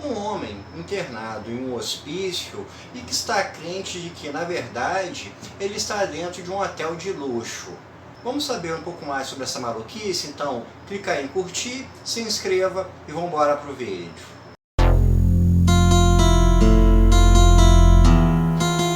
um homem internado em um hospício e que está crente de que, na verdade, ele está dentro de um hotel de luxo. Vamos saber um pouco mais sobre essa maluquice? Então, clica aí em curtir, se inscreva e vamos embora pro vídeo.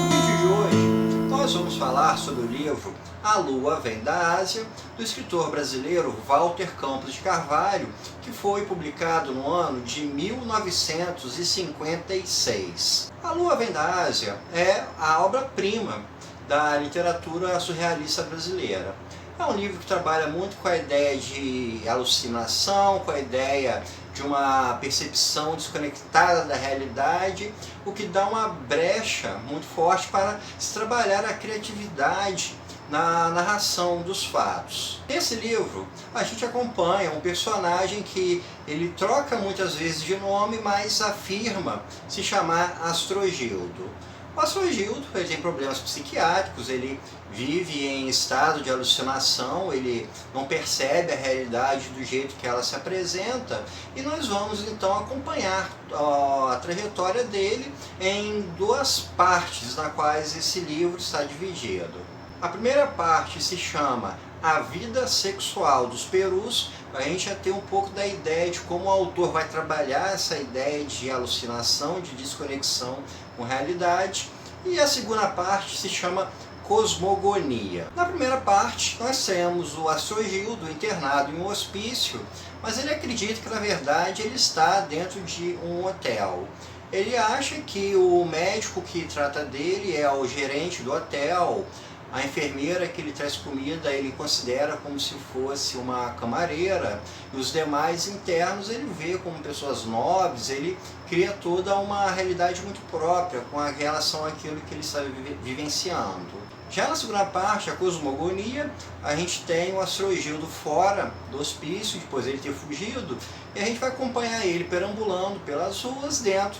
No vídeo de hoje, nós vamos falar sobre o livro A Lua Vem da Ásia, do escritor brasileiro Walter Campos de Carvalho, que foi publicado no ano de 1956. A Lua Vem da Ásia é a obra-prima da literatura surrealista brasileira. É um livro que trabalha muito com a ideia de alucinação, com a ideia de uma percepção desconectada da realidade, o que dá uma brecha muito forte para se trabalhar a criatividade na narração dos fatos. Nesse livro, a gente acompanha um personagem que ele troca muitas vezes de nome, mas afirma se chamar Astrogildo. O Astrogildo, ele tem problemas psiquiátricos, ele vive em estado de alucinação, ele não percebe a realidade do jeito que ela se apresenta, e nós vamos então acompanhar a trajetória dele em duas partes na quais esse livro está dividido. A primeira parte se chama A Vida Sexual dos Perus. A gente já tem um pouco da ideia de como o autor vai trabalhar essa ideia de alucinação, de desconexão com realidade. E a segunda parte se chama Cosmogonia. Na primeira parte, nós temos o Astrogildo internado em um hospício, mas ele acredita que, na verdade, ele está dentro de um hotel. Ele acha que o médico que trata dele é o gerente do hotel. A enfermeira que ele traz comida, ele considera como se fosse uma camareira, e os demais internos ele vê como pessoas nobres, ele cria toda uma realidade muito própria com a relação àquilo que ele está vivenciando. Já na segunda parte, a cosmogonia, a gente tem o Astrogildo fora do hospício, depois ele ter fugido, e a gente vai acompanhar ele perambulando pelas ruas dentro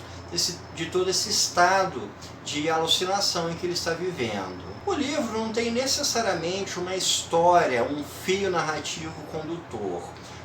de todo esse estado de alucinação em que ele está vivendo. O livro não tem necessariamente uma história, um fio narrativo condutor.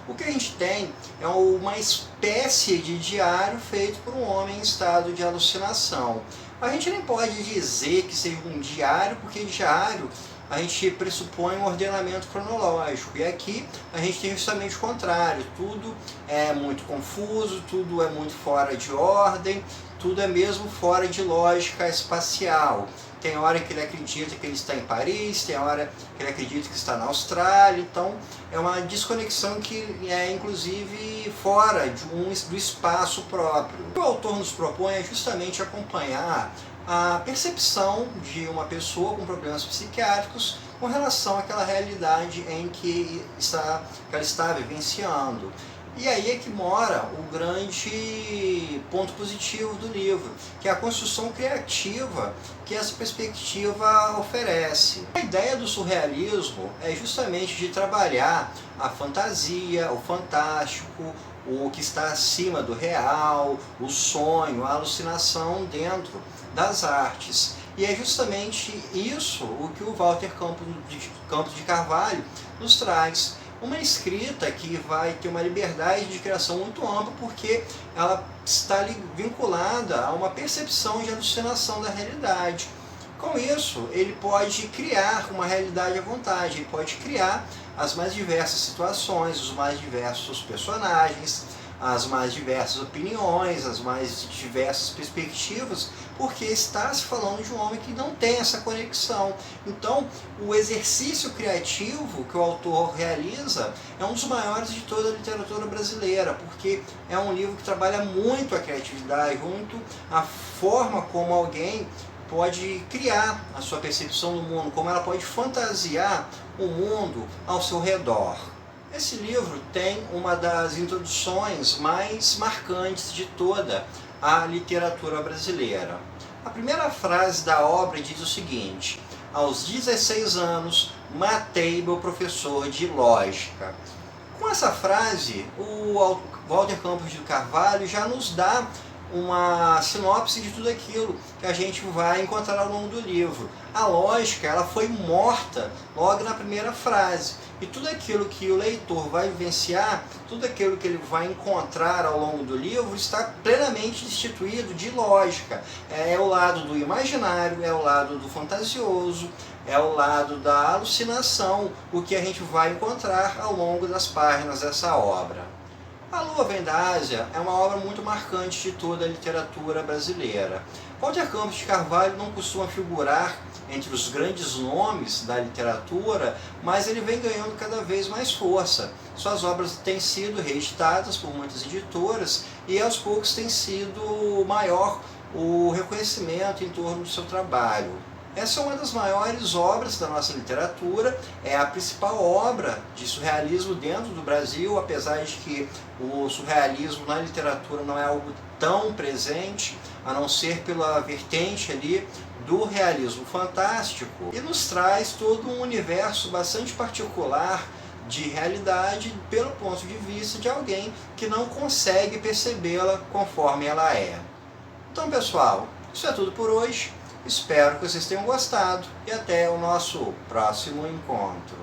O que a gente tem é uma espécie de diário feito por um homem em estado de alucinação. A gente nem pode dizer que seja um diário, porque diário a gente pressupõe um ordenamento cronológico. E aqui a gente tem justamente o contrário. Tudo é muito confuso, tudo é muito fora de ordem, tudo é mesmo fora de lógica espacial. Tem hora que ele acredita que ele está em Paris, tem hora que ele acredita que está na Austrália, então é uma desconexão que é inclusive fora do espaço próprio. O que o autor nos propõe é justamente acompanhar a percepção de uma pessoa com problemas psiquiátricos com relação àquela realidade em que ela está vivenciando. E aí é que mora o grande ponto positivo do livro, que é a construção criativa que essa perspectiva oferece. A ideia do surrealismo é justamente de trabalhar a fantasia, o fantástico, o que está acima do real, o sonho, a alucinação dentro das artes. E é justamente isso o que o Walter Campos de Carvalho nos traz. Uma escrita que vai ter uma liberdade de criação muito ampla, porque ela está vinculada a uma percepção de alucinação da realidade. Com isso, ele pode criar uma realidade à vontade, ele pode criar as mais diversas situações, os mais diversos personagens, as mais diversas opiniões, as mais diversas perspectivas, porque está se falando de um homem que não tem essa conexão. Então, o exercício criativo que o autor realiza é um dos maiores de toda a literatura brasileira, porque é um livro que trabalha muito a criatividade, muito a forma como alguém pode criar a sua percepção do mundo, como ela pode fantasiar o mundo ao seu redor. Esse livro tem uma das introduções mais marcantes de toda a literatura brasileira. A primeira frase da obra diz o seguinte: aos 16 anos matei meu professor de lógica. Com essa frase, o Walter Campos de Carvalho já nos dá uma sinopse de tudo aquilo que a gente vai encontrar ao longo do livro. A lógica, ela foi morta logo na primeira frase. e tudo aquilo que o leitor vai vivenciar, tudo aquilo que ele vai encontrar ao longo do livro está plenamente destituído de lógica. É o lado do imaginário, é o lado do fantasioso, é o lado da alucinação, o que a gente vai encontrar ao longo das páginas dessa obra. A Lua Vem da Ásia é uma obra muito marcante de toda a literatura brasileira. Walter Campos de Carvalho não costuma figurar entre os grandes nomes da literatura, mas ele vem ganhando cada vez mais força. Suas obras têm sido reeditadas por muitas editoras e aos poucos tem sido maior o reconhecimento em torno do seu trabalho. Essa é uma das maiores obras da nossa literatura, é a principal obra de surrealismo dentro do Brasil, apesar de que o surrealismo na literatura não é algo tão presente, a não ser pela vertente ali do realismo fantástico, e nos traz todo um universo bastante particular de realidade pelo ponto de vista de alguém que não consegue percebê-la conforme ela é. Então, pessoal, isso é tudo por hoje. Espero que vocês tenham gostado e até o nosso próximo encontro.